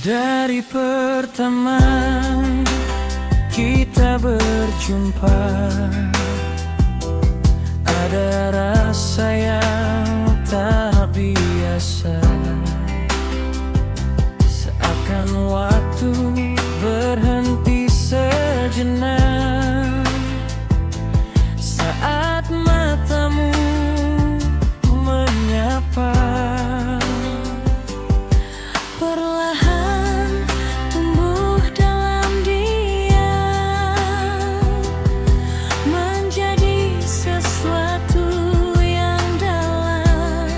Dari pertama kita berjumpa, ada rasa yang tak biasa. Seakan waktu berhenti sejenak saat matamu menyapa. Perlahan tumbuh dalam diam, menjadi sesuatu yang dalam.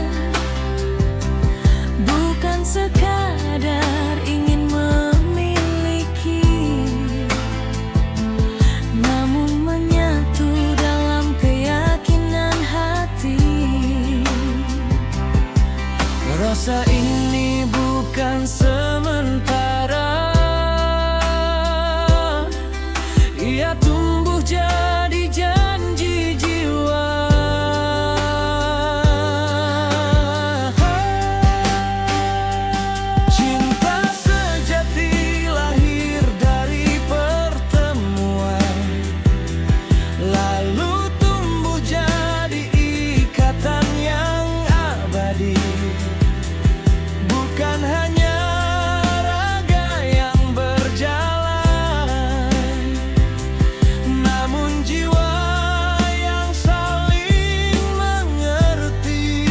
Bukan sekadar ingin memiliki, namun menyatu dalam keyakinan hati. Rasa ini bukan sementara, ia tumbuh jadi janji jiwa. Cinta sejati lahir dari pertemuan, lalu tumbuh jadi ikatan yang abadi. Bukan hanya raga yang berjalan, namun jiwa yang saling mengerti.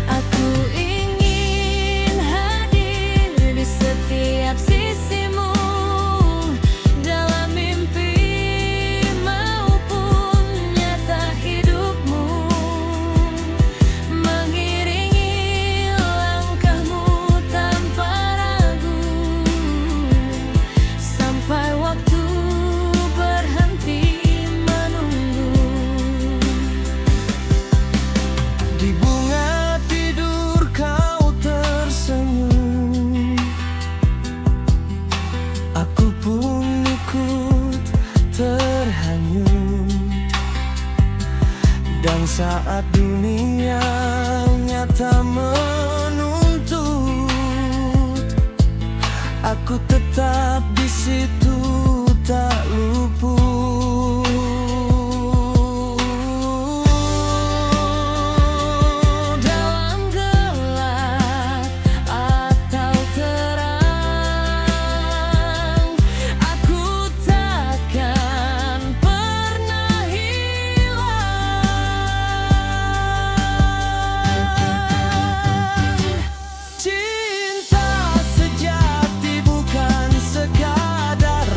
Aku ingin hadir di setiap sisimu, dalam mimpi maupun nyata hidupmu, mengiringi langkahmu tanpa ragu, sampai waktu berhenti menunggu. Di bunga tidur kau tersenyum, aku pun ikut terhanyut. Dan saat dunia nyata menuntut, aku tetap di situ tak luput. Dalam gelap atau terang, aku takkan pernah hilang. Cinta sejati bukan sekadar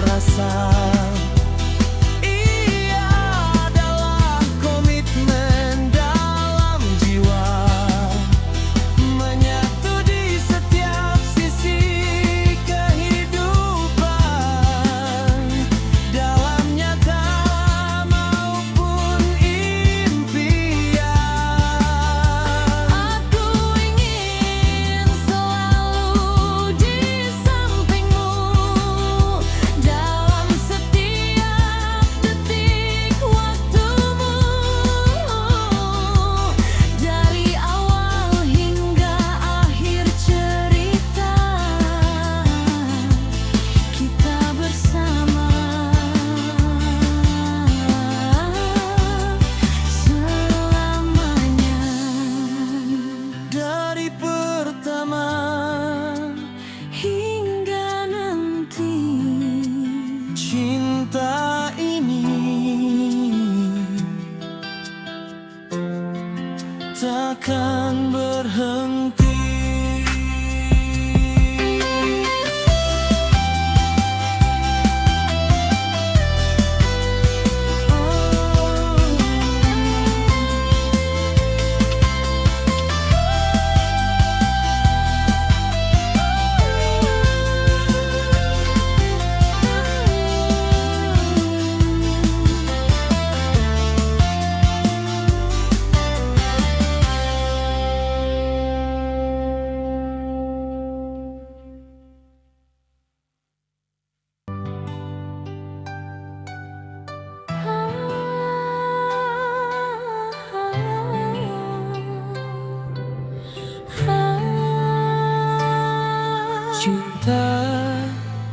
Cinta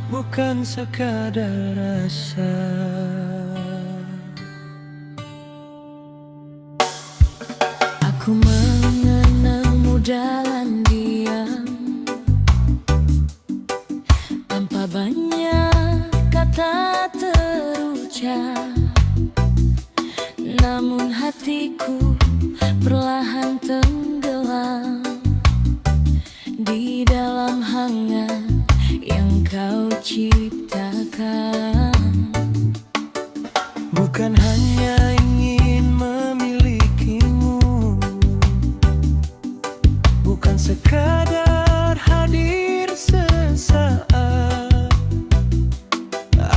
bukan sekadar rasa. Aku mengenangmu dalam diam, tanpa banyak kata terucap, namun hatiku perlahan tenggelam di dalam hangat yang kau ciptakan. Bukan hanya ingin memilikimu, bukan sekadar hadir sesaat.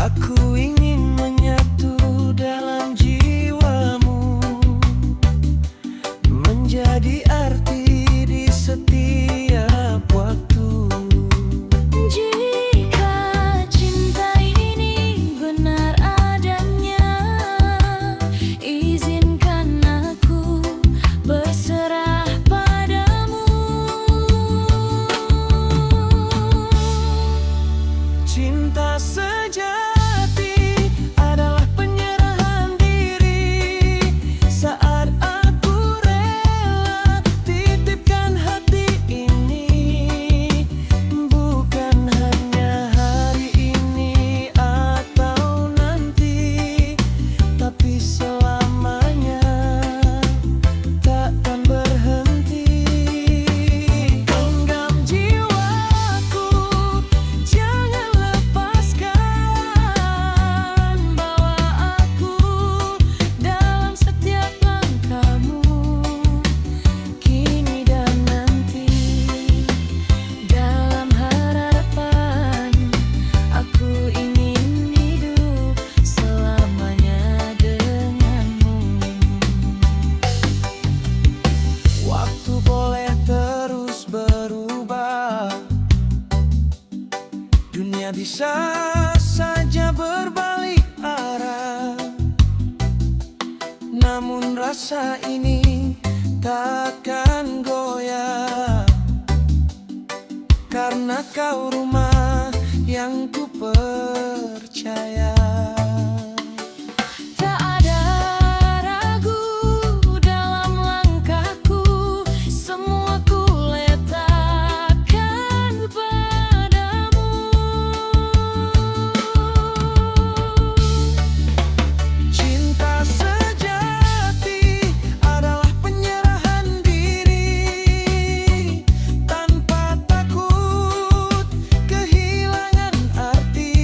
Aku ingin menyatu dalam jiwamu, menjadi arti di setiap waktu. Jika cinta ini benar adanya, izinkan aku berserah padamu. Cinta sejati adalah penyerahan diri. Saat aku rela titipkan hati ini, bukan hanya hari ini atau nanti, tapi selamanya takkan berhenti. Genggam jiwaku, jangan lepaskan. Bawa aku dalam setiap langkahmu, kini dan nanti. Dalam harapan, aku ingin hidup selamanya denganmu. Waktu boleh terus berubah, dunia bisa saja berbalik arah, namun rasa ini takkan goyah, karena kau rumah yang ku percaya. Tak ada ragu dalam langkahku, semua ku letakkan padamu. Cinta sejati adalah penyerahan diri, tanpa takut kehilangan arti.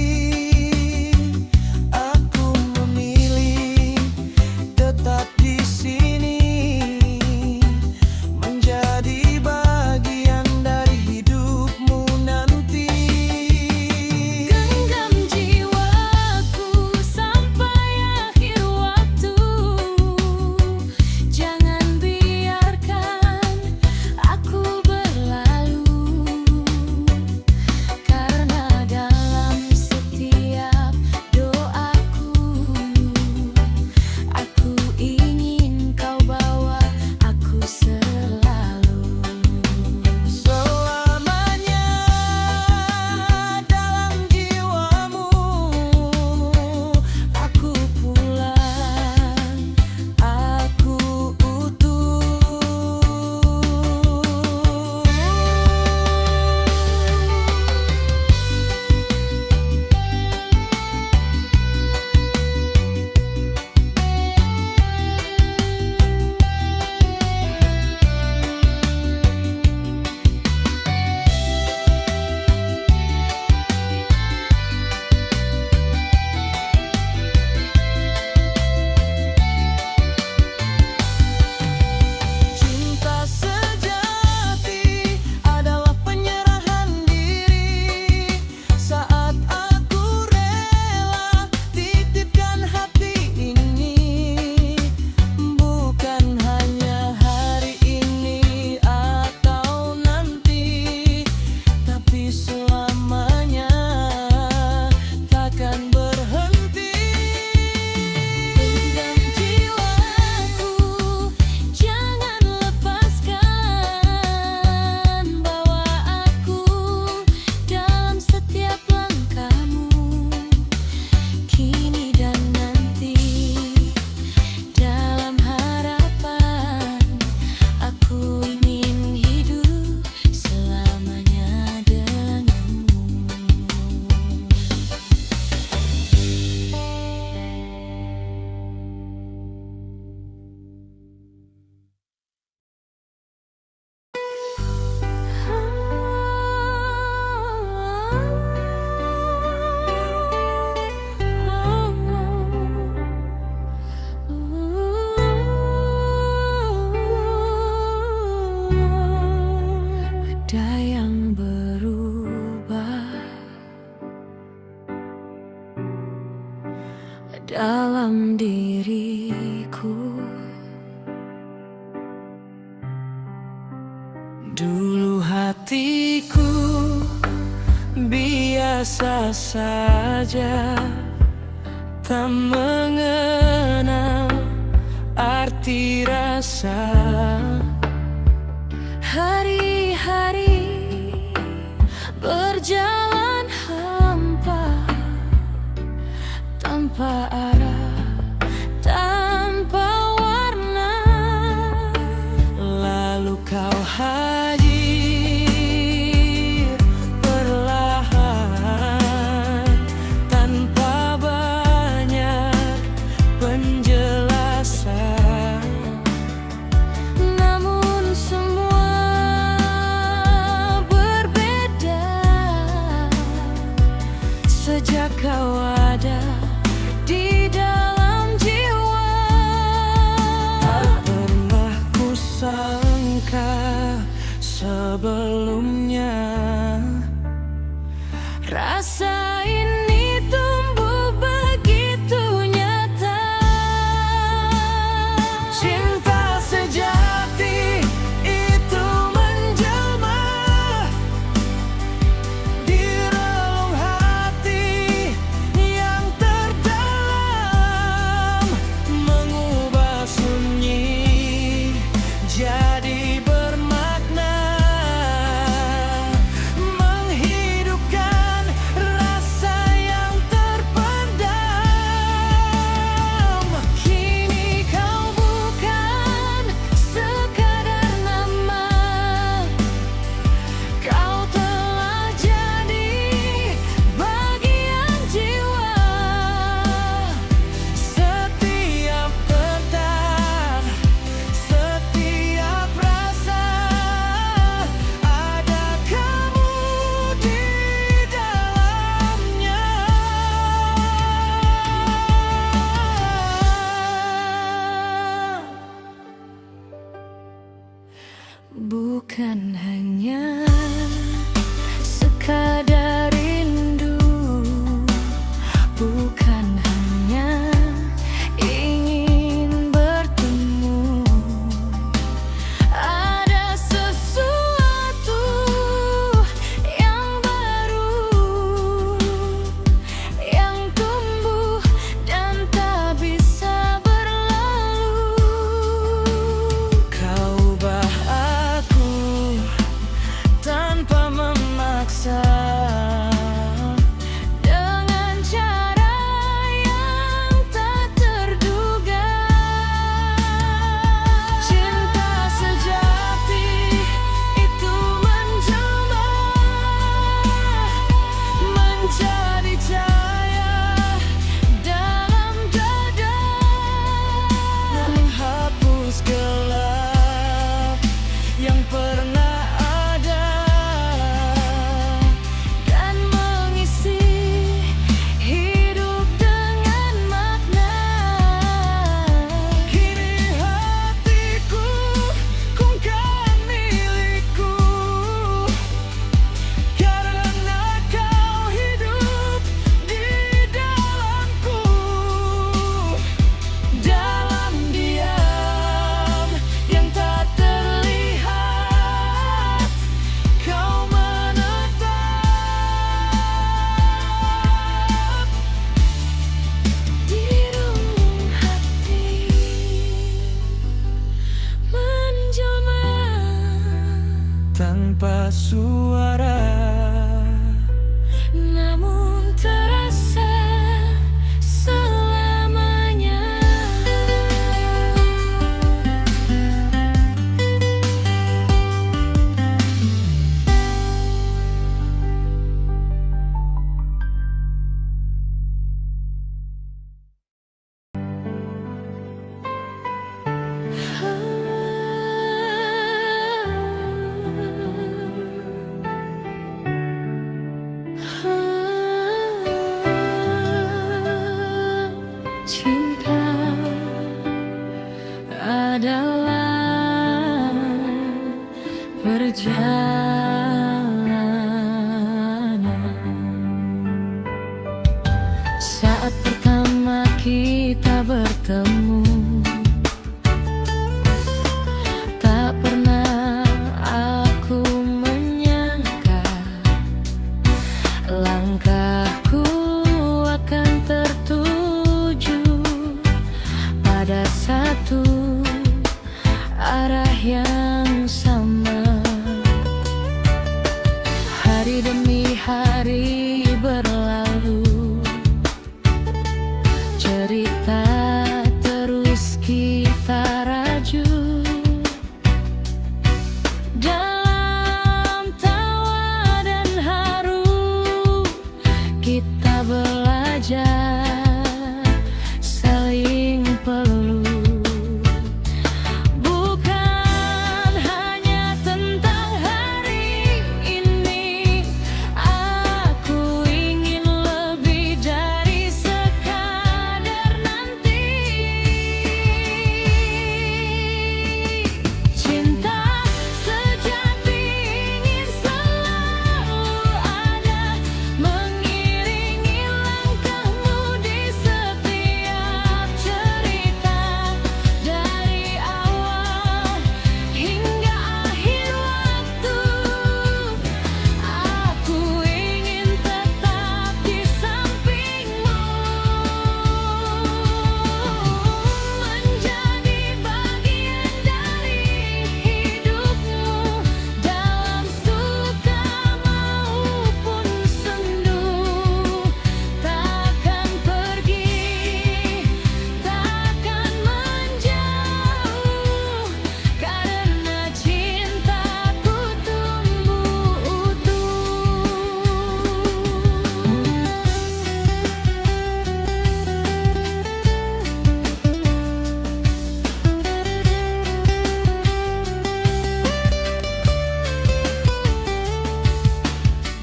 dalam diriku. Dulu hatiku biasa saja, tak mengenal arti rasa. Hari-hari berjalan hampa, tanpa arah, tanpa warna. Lalu kau hadir perlahan, tanpa banyak penjelasan. Namun semua berbeda sejak kau ada di dalam jiwa. Tak pernah ku sangka sebelumnya Rasa ini tumbuh begitu nyata. cinta sejati itu menjelma di relung hati yang terdalam, mengubah sunyi jadi bermakna, menghidupkan rasa yang terpendam. Kini kau bukan sekadar nama, kau telah jadi bagian jiwa. Setiap detak, setiap rasa, ada kamu di dalamnya. Bukan hanya sekadar rindu, bukan hanya ingin bertemu. Ada sesuatu yang baru yang tumbuh dan tak bisa berlalu. Kau ubah aku tanpa memaksa, Dengan cara yang tak terduga. cinta sejati itu menjelma menjadi cahaya dalam dada, menghapus gelap yang pernah ada Dan mengisi hidup dengan makna. Kini hatiku kungkan milikku, karena kau hidup di dalamku. Dalam diam yang tak terlihat, kau menetap Di relung hati menjelma. tanpa suara. Namun terasa selamanya. Cinta adalah perjalanan. Saat pertama kita bertemu. Tak pernah aku menyangka langkahku akan tertuju pada satu arah yang sama. Hari demi hari berlalu, cerita terus kita raju. Dalam tawa dan haru, kita belajar saling peluk. Bukan hanya tentang hari ini, aku ingin lebih dari sekadar nanti. Cinta sejati ingin selalu ada, mengiringi langkahmu di setiap cerita. Dari awal hingga akhir waktu, aku ingin tetap di sampingmu, menjadi bagian dari hidupmu. Dalam suka maupun sendu, takkan pergi, takkan menjauh, karena cintaku tumbuh utuh.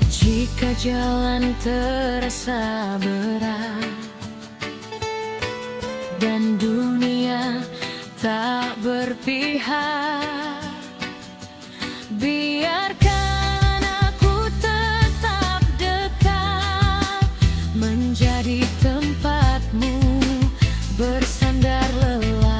Jika jalan terasa berat dan dunia tak berpihak, biarkan aku tetap dekat, menjadi tempatmu bersandar lelah.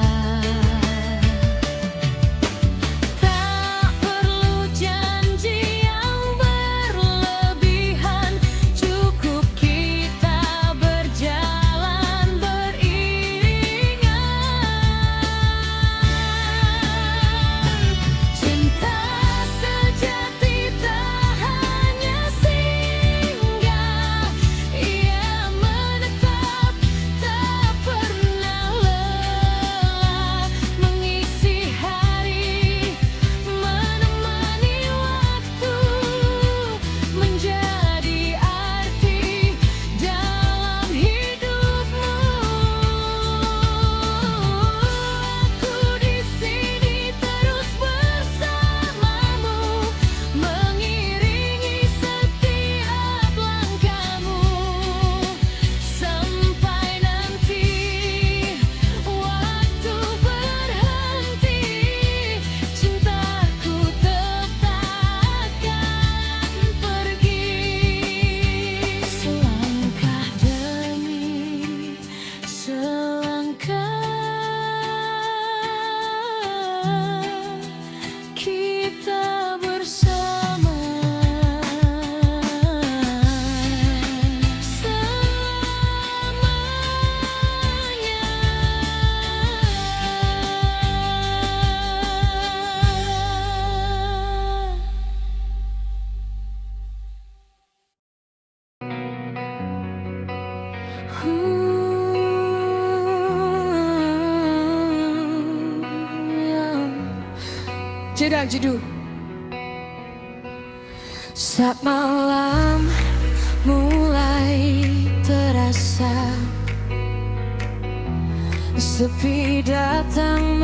Tak perlu janji yang berlebihan, cukup kita berjalan beriringan. Cinta sejati tak hanya singgah, ia menetap, tak pernah lelah, mengisi hari, menemani waktu, menjadi arti dalam hidupmu. Aku di sini terus bersamamu, mengiringi setiap langkahmu, sampai nanti waktu berhenti. Cintaku tetap akan pergi, selangkah demi selangkah kita bersama selamanya. Jedang jeduh. Saat malam mulai terasa, sepi datang